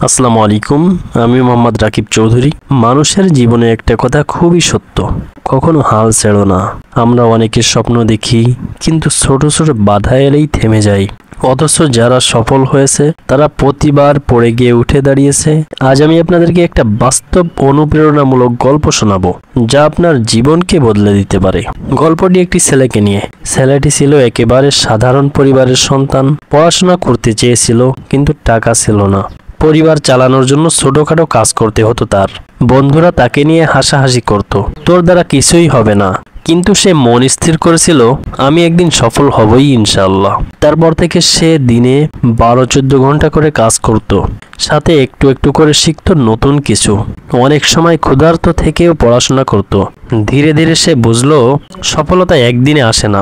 আসসালামু আলাইকুম। আমি মোহাম্মদ রাকিব চৌধুরী। মানুষের জীবনে একটা কথা খুবই সত্য, কখনো হাল ছেড়ো না। আমরা অনেকের স্বপ্ন দেখি, কিন্তু ছোট ছোট বাধা এলেই থেমে যাই। অথচ যারা সফল হয়েছে তারা প্রতিবার পড়ে গিয়ে উঠে দাঁড়িয়েছে। আজ আমি আপনাদেরকে একটা বাস্তব অনুপ্রেরণামূলক গল্প শোনাবো, যা আপনার জীবনকে বদলে দিতে পারে। গল্পটি একটি ছেলেকে নিয়ে। ছেলেটি ছিল একেবারে সাধারণ পরিবারের সন্তান। পড়াশোনা করতে চেয়েছিল, কিন্তু টাকা ছিল না। পরিবার চালানোর জন্য ছোটখাটো কাজ করতে হতো তার। বন্ধুরা তাকে নিয়ে হাসাহাসি করত, তোর দ্বারা কিছুই হবে না। কিন্তু সে মন স্থির করেছিল, আমি একদিন সফল হবই ইনশাআল্লাহ। তারপর থেকে সে দিনে 12-14 ঘন্টা করে কাজ করত, সাথে একটু একটু করে শিখত নতুন কিছু। অনেক সময় ক্ষুধার্ত থেকেও পড়াশোনা করত। ধীরে ধীরে সে বুঝলো, সফলতা একদিনে আসে না,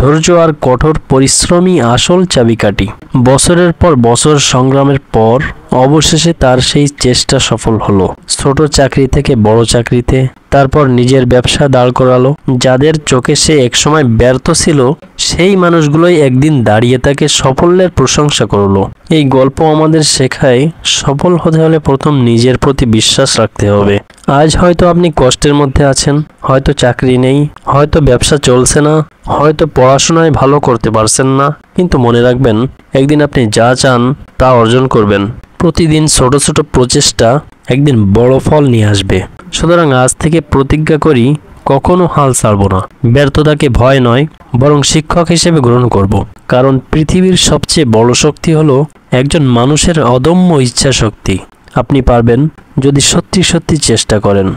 ধৈর্য আর কঠোর পরিশ্রমই আসল চাবিকাঠি। বছরের পর বছর সংগ্রামের পর অবশেষে তার সেই চেষ্টা সফল হলো। ছোট চাকরি থেকে বড় চাকরিতে, তারপর নিজের ব্যবসা দাঁড় করালো। যাদের চোখে সে একসময় ব্যর্থ ছিল, সেই মানুষগুলোই একদিন দাঁড়িয়ে তাকে সাফল্যের প্রশংসা করলো। এই গল্প আমাদের শেখায়, সফল হতে হলে প্রথম নিজের প্রতি বিশ্বাস রাখতে হবে। আজ হয়তো আপনি কষ্টের মধ্যে আছেন, হয়তো চাকরি নেই, হয়তো ব্যবসা চলছে না, হয়তো পড়াশোনায় ভালো করতে পারছেন না, কিন্তু মনে রাখবেন, একদিন আপনি যা চান তা অর্জন করবেন। প্রতিদিন ছোট ছোট প্রচেষ্টা একদিন বড় ফল নিয়ে আসবে। সুতরাং আজ থেকে প্রতিজ্ঞা করি, কখনো হাল ছাড়ব না। ব্যর্থতাকে ভয় নয়, বরং শিক্ষক হিসেবে গ্রহণ করব। কারণ পৃথিবীর সবচেয়ে বড় শক্তি হলো একজন মানুষের অদম্য ইচ্ছা শক্তি। আপনি পারবেন, যদি সত্যি সত্যি চেষ্টা করেন।